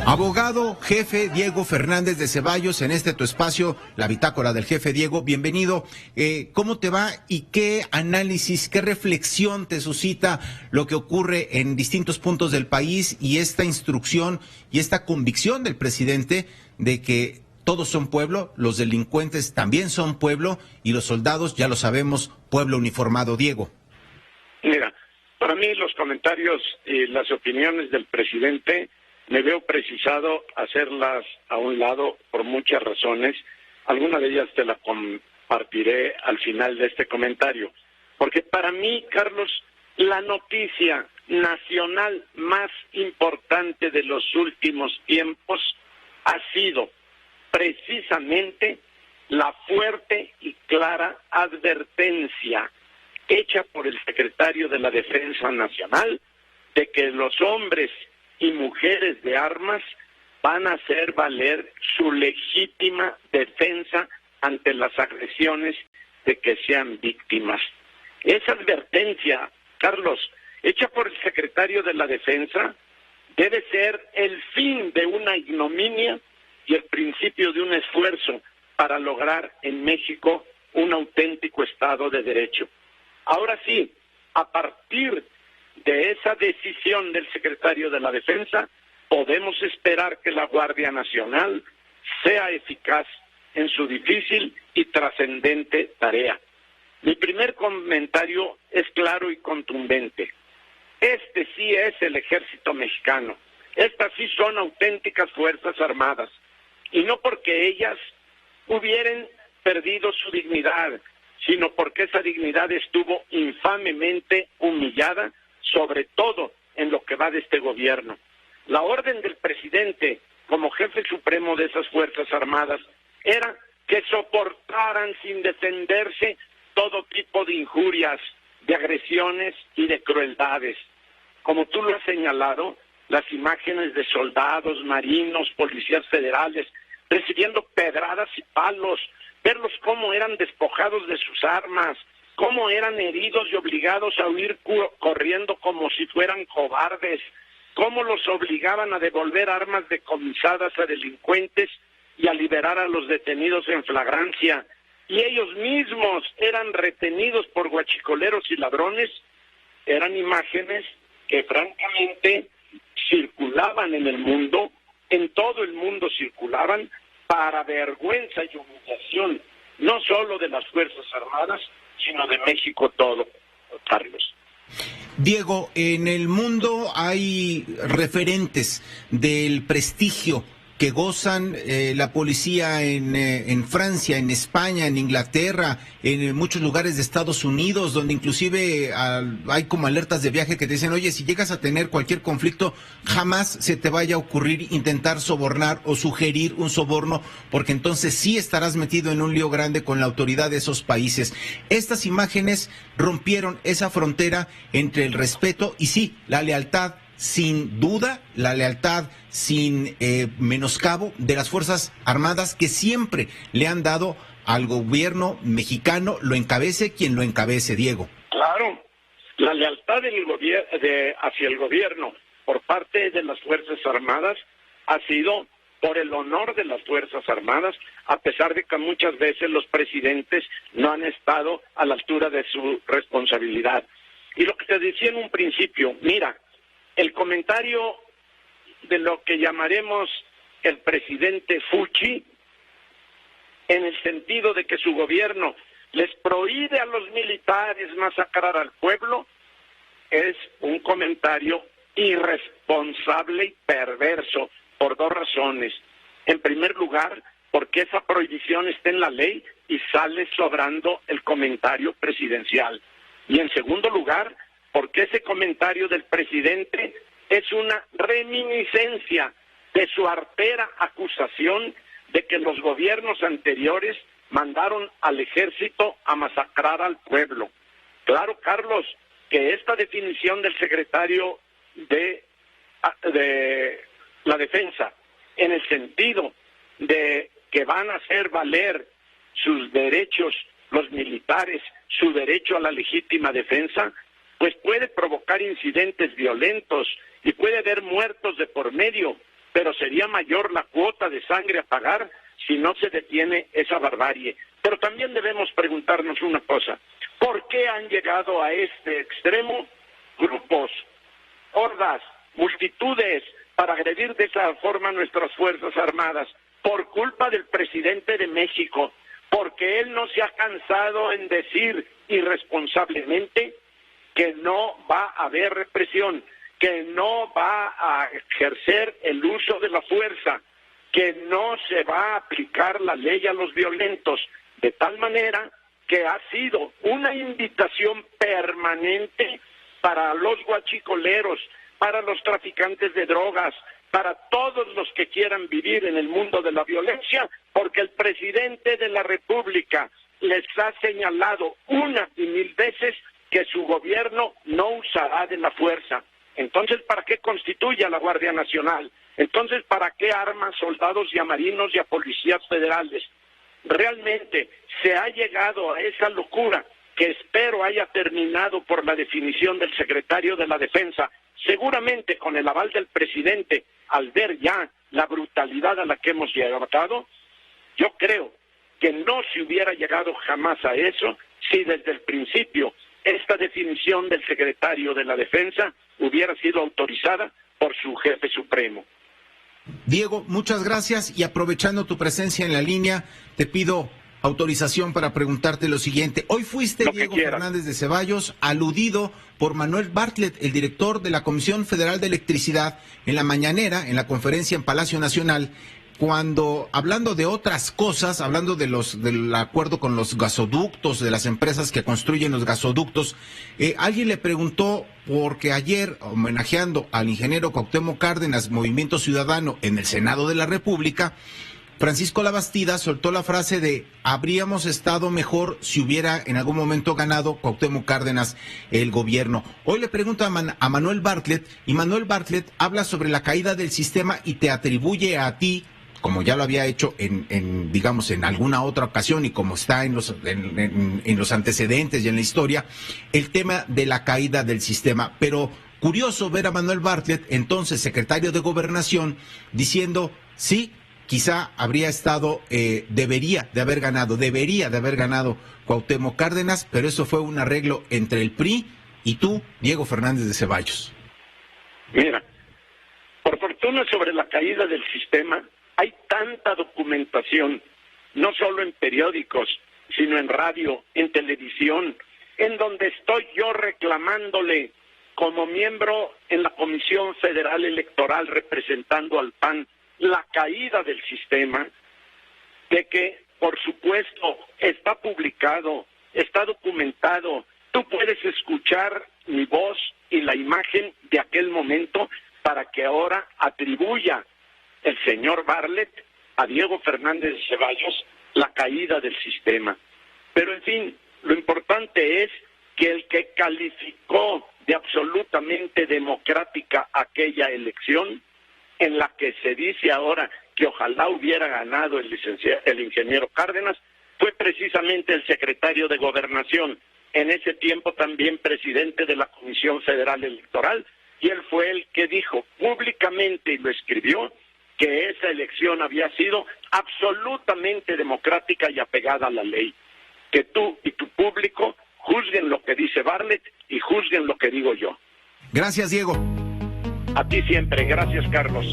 Abogado jefe Diego Fernández de Ceballos, en este tu espacio, la bitácora del jefe Diego, bienvenido. ¿Cómo te va y qué análisis, qué reflexión te suscita lo que ocurre en distintos puntos del país y esta instrucción y esta convicción del presidente de que todos son pueblo, los delincuentes también son pueblo y los soldados, ya lo sabemos, pueblo uniformado? Diego. Mira, para mí los comentarios y las opiniones del presidente me veo precisado hacerlas a un lado por muchas razones. Algunas de ellas te las compartiré al final de este comentario. Porque para mí, Carlos, la noticia nacional más importante de los últimos tiempos ha sido precisamente la fuerte y clara advertencia hecha por el secretario de la Defensa Nacional de que los hombres y mujeres de armas van a hacer valer su legítima defensa ante las agresiones de que sean víctimas. Esa advertencia, Carlos, hecha por el secretario de la Defensa, debe ser el fin de una ignominia y el principio de un esfuerzo para lograr en México un auténtico Estado de Derecho. Ahora sí, a partir de esa decisión del secretario de la Defensa, podemos esperar que la Guardia Nacional sea eficaz en su difícil y trascendente tarea. Mi primer comentario es claro y contundente. Este sí es el ejército mexicano. Estas sí son auténticas fuerzas armadas. Y no porque ellas hubieran perdido su dignidad, sino porque esa dignidad estuvo infamemente humillada, sobre todo en lo que va de este gobierno. La orden del presidente, como jefe supremo de esas Fuerzas Armadas, era que soportaran sin defenderse todo tipo de injurias, de agresiones y de crueldades. Como tú lo has señalado, las imágenes de soldados, marinos, policías federales, recibiendo pedradas y palos, verlos cómo eran despojados de sus armas, cómo eran heridos y obligados a huir corriendo como si fueran cobardes, cómo los obligaban a devolver armas decomisadas a delincuentes y a liberar a los detenidos en flagrancia, y ellos mismos eran retenidos por guachicoleros y ladrones. Eran imágenes que francamente circulaban en el mundo, en todo el mundo circulaban, para vergüenza y humillación, no solo de las Fuerzas Armadas, sino de México todo, Carlos. Diego, en el mundo hay referentes del prestigio que gozan la policía en Francia, en España, en Inglaterra, en muchos lugares de Estados Unidos, donde inclusive hay como alertas de viaje que te dicen, oye, si llegas a tener cualquier conflicto, jamás se te vaya a ocurrir intentar sobornar o sugerir un soborno, porque entonces sí estarás metido en un lío grande con la autoridad de esos países. Estas imágenes rompieron esa frontera entre el respeto y sí, la lealtad, sin duda, la lealtad sin menoscabo de las Fuerzas Armadas que siempre le han dado al gobierno mexicano, lo encabece quien lo encabece, Diego. Claro, la lealtad hacia el gobierno por parte de las Fuerzas Armadas ha sido por el honor de las Fuerzas Armadas, a pesar de que muchas veces los presidentes no han estado a la altura de su responsabilidad. Y lo que te decía en un principio, mira, el comentario de lo que llamaremos el presidente Fuchi, en el sentido de que su gobierno les prohíbe a los militares masacrar al pueblo, es un comentario irresponsable y perverso por dos razones. En primer lugar, porque esa prohibición está en la ley y sale sobrando el comentario presidencial. Y en segundo lugar, porque ese comentario del presidente es una reminiscencia de su artera acusación de que los gobiernos anteriores mandaron al ejército a masacrar al pueblo. Claro, Carlos, que esta definición del secretario de la Defensa, en el sentido de que van a hacer valer sus derechos, los militares, su derecho a la legítima defensa, pues puede provocar incidentes violentos y puede haber muertos de por medio. pero sería mayor la cuota de sangre a pagar si no se detiene esa barbarie. Pero también debemos preguntarnos una cosa: ¿por qué han llegado a este extremo grupos, hordas, multitudes para agredir de esa forma a nuestras Fuerzas Armadas? Por culpa del presidente de México, porque él no se ha cansado en decir irresponsablemente que no va a haber represión, que no va a ejercer el uso de la fuerza, que no se va a aplicar la ley a los violentos, de tal manera que ha sido una invitación permanente para los guachicoleros, para los traficantes de drogas, para todos los que quieran vivir en el mundo de la violencia, porque el presidente de la República les ha señalado una y mil veces que su gobierno no usará de la fuerza. Entonces, ¿para qué constituye a la Guardia Nacional? Entonces, ¿para qué arma a soldados y a marinos y a policías federales? Realmente se ha llegado a esa locura que espero haya terminado por la definición del secretario de la Defensa, seguramente con el aval del presidente, al ver ya la brutalidad a la que hemos llegado. Yo creo que no se hubiera llegado jamás a eso si desde el principio esta definición del secretario de la Defensa hubiera sido autorizada por su jefe supremo. Diego, muchas gracias, y aprovechando tu presencia en la línea, te pido autorización para preguntarte lo siguiente. Hoy fuiste, Diego Fernández de Ceballos, aludido por Manuel Bartlett, el director de la Comisión Federal de Electricidad, en la mañanera, en la conferencia en Palacio Nacional, cuando, hablando de otras cosas, hablando del acuerdo con los gasoductos, de las empresas que construyen los gasoductos, alguien le preguntó, porque ayer, homenajeando al ingeniero Cuauhtémoc Cárdenas, Movimiento Ciudadano, en el Senado de la República, Francisco Labastida soltó la frase de: habríamos estado mejor si hubiera en algún momento ganado Cuauhtémoc Cárdenas el gobierno. Hoy le pregunto a Manuel Bartlett, y Manuel Bartlett habla sobre la caída del sistema y te atribuye a ti, como ya lo había hecho digamos, en alguna otra ocasión, y como está en los antecedentes y en la historia, el tema de la caída del sistema. Pero curioso ver a Manuel Bartlett, entonces secretario de Gobernación, diciendo: sí, quizá habría estado, debería de haber ganado Cuauhtémoc Cárdenas, pero eso fue un arreglo entre el PRI y tú, Diego Fernández de Ceballos. Mira, por fortuna, sobre la caída del sistema hay tanta documentación, no solo en periódicos, sino en radio, en televisión, en donde estoy yo reclamándole como miembro en la Comisión Federal Electoral representando al PAN la caída del sistema, de que, por supuesto, está publicado, está documentado. Tú puedes escuchar mi voz y la imagen de aquel momento para que ahora atribuya el señor Bartlett a Diego Fernández de Ceballos la caída del sistema. Pero, en fin, lo importante es que el que calificó de absolutamente democrática aquella elección, en la que se dice ahora que ojalá hubiera ganado el ingeniero Cárdenas, fue precisamente el secretario de Gobernación, en ese tiempo también presidente de la Comisión Federal Electoral, y él fue el que dijo públicamente, y lo escribió, que esa elección había sido absolutamente democrática y apegada a la ley. Que tú y tu público juzguen lo que dice Bartlett y juzguen lo que digo yo. Gracias, Diego. A ti siempre. Gracias, Carlos.